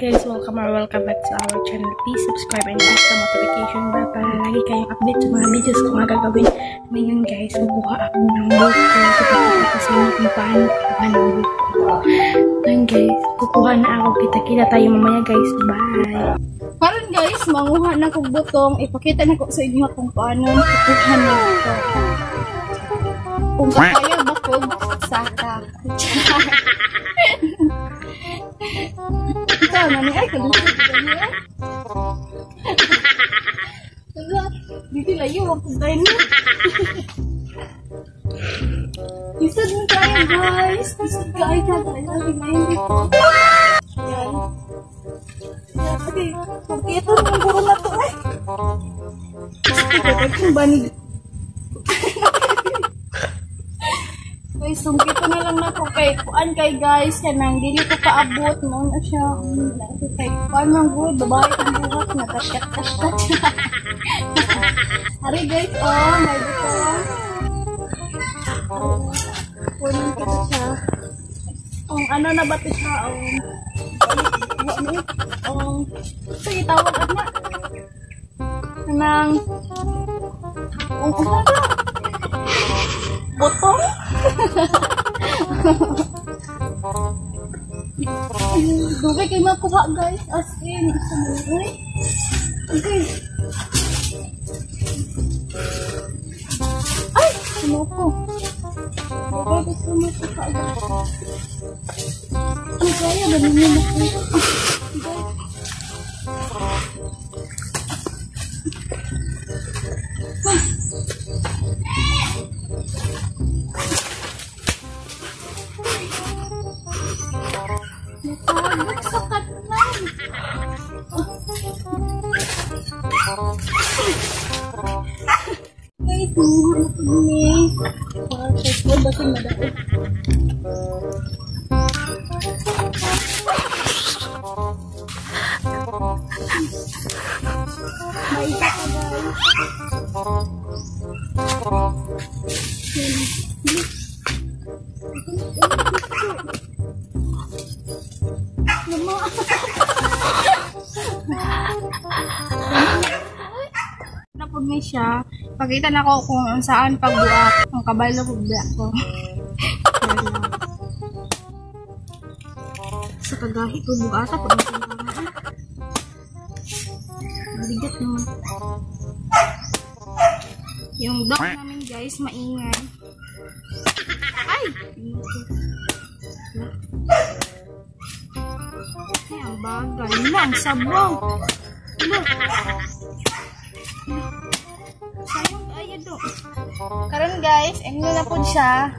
guys, welcome back to our channel. Please subscribe and click the notification bell para lagi kayong update sa mga videos ko na gagawin. Ngayon guys, kukuha ako ng buko. Ipakita ko sa inyo kung paano kukuha ng buko. Ngayon guys, kukuha na ako. Kita-kita tayo mamaya guys. Bye! Karon guys, manguha na kong butong. Ipakita na ko sa inyo kung paano kukuha ng buko. Kung kaya bakog, saka. Ikaw, nani ay, kalusot ka niya. Dito layo, wag kong tayo niya. Isad mo tayo, guys. Isad ka ay kagaya. Remind dito. Yan. Okay, okay, ito naman puro na to eh. Isad ka, ba't yung banig? Guys, sungkito na lang na ko kay kuan kay guys kanang dili ko kaabot no na siya kay kuan man good babae ang buhat na taskat. Hari guys, oh may buko. Kunin kita siya. Ang ano na ba siya sige tawag na. Kanang botong. Dugay kayo makuha guys as in okay. Ay! Ano ko? Dugay gusto makuha guys. Ang kaya ba ninyo makuha? Guys, muha na po ni. Para basin madaot. Maisa ka guys. Napod may siya. Pakita na ko kung saan pagbuak. Ang kabalo ko buak ko. Sa kagahi ko buata po. Bigat naman. Yung dog namin guys, maingay. Ay! Ay, ang bagal. Lang, sabong. Look. Sayang kaya do. Karon guys, imno na po siya.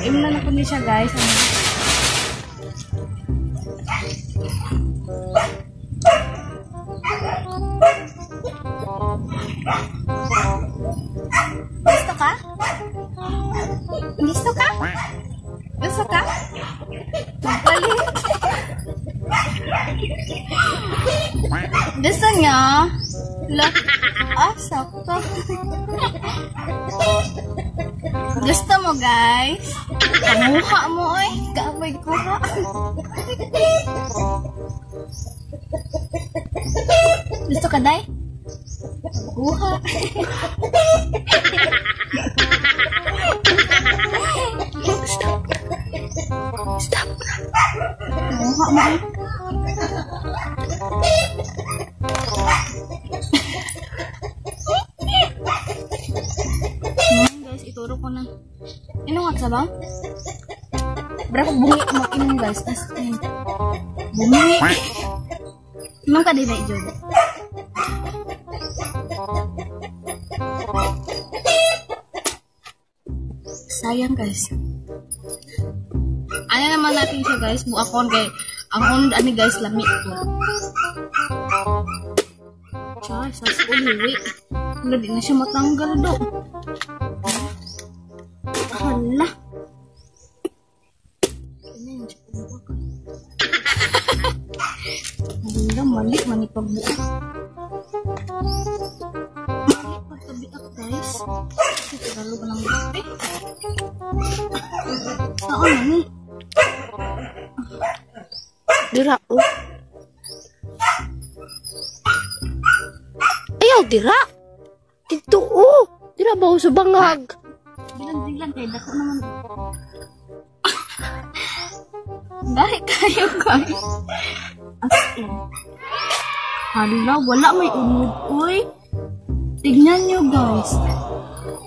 Imno na po siya guys. Gusto ka? Gusto ka? Gusto ka? Magpalit. Gusto niya? Look. Sakto. Gusto mo guys? Kamukha mo eh. Kaabay ko ha. Gusto ka day? Kuha. Stop. Stop. Kamukha mo eh. Ituro ko na. Ano nga sa bang? Berapa bungi mag-inom guys? Bungi. Emang ka din na i-job? Sayang guys. Ano naman natin siya guys? Buakon kay ang unod ani guys lami ko. Chay, sa uliwi. Hindi na siya matanggal do. Hala. Hala, malik manipagbuak. Malik pagkabiak guys. Ito lalo ka ng gabi. Saan na ni? Dira, oh. Ayaw, dira. Dito, oh. Dira ba sa bangag? Bilang-bilang kayo, dako naman. Dahil kayo, guys. As in. Hala, wala may unod, uy. Tignan nyo, guys.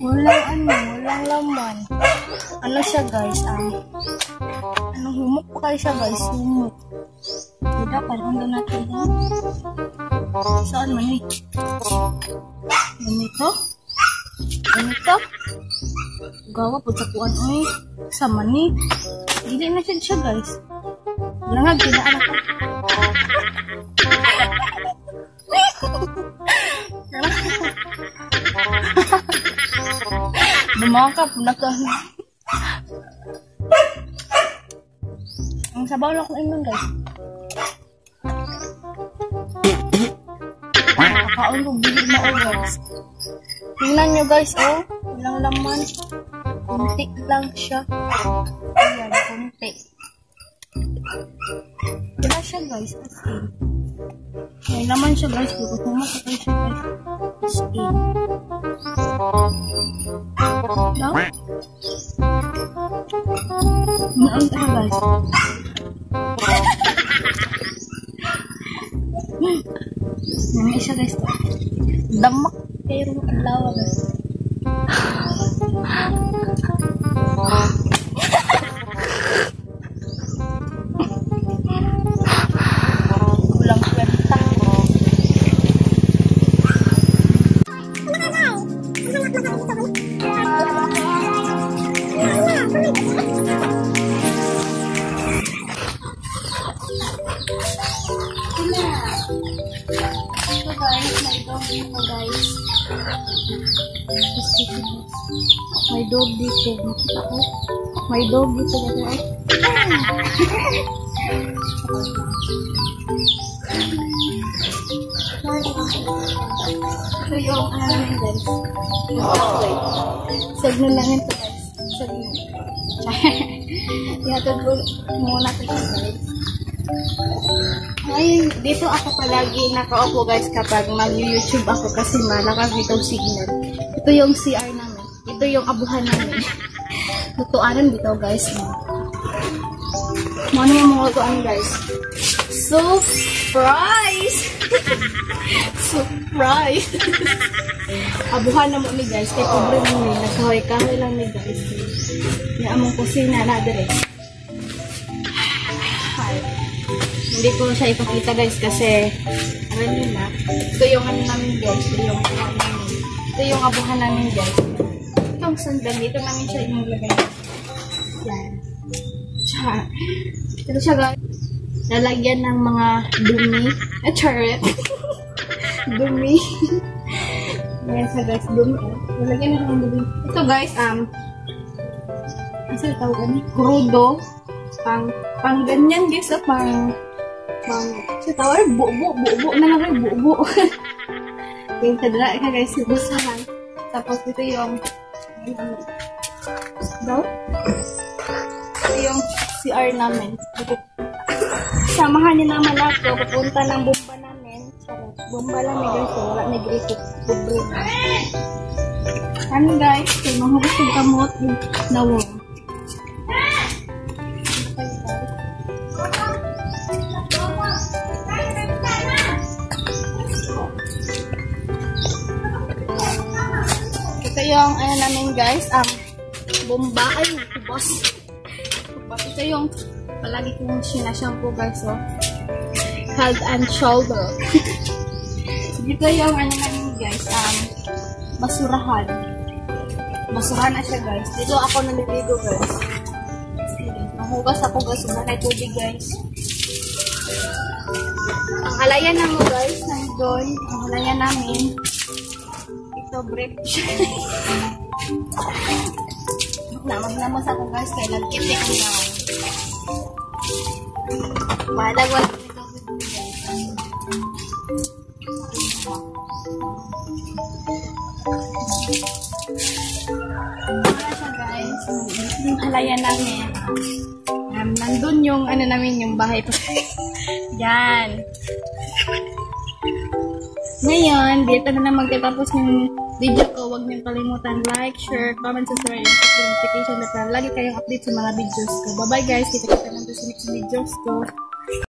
Walang laman. Ano siya, guys? Anong humok pa kayo siya, guys? Humok. Diba, parang doon natin yan. Saan man eh? Ganito? Ganito? Gawa po sa kuwan, uy. Sama ni. Dili na siya, guys. Langag, tinaan ako. Dumakap na ka. Ang sabaw lang ko inon, guys. Kakaon ko bigil na, guys. Tingnan nyo, guys, oh. Walang laman. Kunti lang siya. Ayan, kunti. Wala siya, guys. As in. May laman siya, guys. Puputumas siya, guys. As in. No? Naan ka, guys. Nami siya, guys. Damak. Pero adlaw, guys. Ulang kwenta. So guys, may dog dito, guys. May dog dito. Nakita ko. May dog dito, guys. Ito yung ano namin, guys. Signal lang ito, guys. Signal. Ihatod ko muna ito, guys. Ay, dito ako palagi nakaupo, guys, kapag mag-YouTube ako kasi malakas itong signal. Ito yung CR namin. Ito yung abuhan namin. Lutuanan dito, guys. Ano yung mga lutuan, guys? Surprise! Surprise! Abuhan na mo ni, guys. Kaya pobre mo ni. Nagkahoy-kahoy lang ni, guys. Yung among kusina na dire. Hindi ko siya ipakita, guys, kasi alam nyo na, ito yung ano namin, guys. Ito yung abuhan namin, guys. Itong sandal, dito namin siya inilagay. Yan. Ito siya, guys. Lalagyan ng mga dumi. Charet. Dumi. Yan siya, guys. Dumi. Lalagyan ng mga dumi. Ito, guys, asa tawag ni? Crudo. Pang ganyan, guys, sa tower, buo na lang rin, buo. Yung kadra ka, guys, sibusahan. Tapos ito yung ito yung CR namin. Samahan niyo naman ako, pupunta ng bomba namin. Bomba lang ni, guys, so wala ni grito. Ano, guys, kung mahugas yung kamot, nawong. Ito yung, ano namin, guys, bomba, ay, boss. Ito yung, palagi kong sinashampoo, guys, so, Head and Shoulder. Dito yung, ano namin, guys, basurahan. Basurahan na siya, guys. Dito ako naliligo, guys. Mahugas ako, guys, wala na tubig, guys. Ang halayan namin, guys, nandun, ang halayan namin, ito, brief siya. Namas ako, guys, kaya nagkitik ko na. Balag wala ito, guys. Para siya, guys, yung halayan namin. Nandun yung, ano namin, yung bahay pa. Yan. Ngayon, dito na lang magtatapos yung video ko. Huwag niyong kalimutan like, share, comment, subscribe, and click the notification bell para lagi kayong update sa mga videos ko. Bye-bye guys! Kita-kita lang sa next videos ko.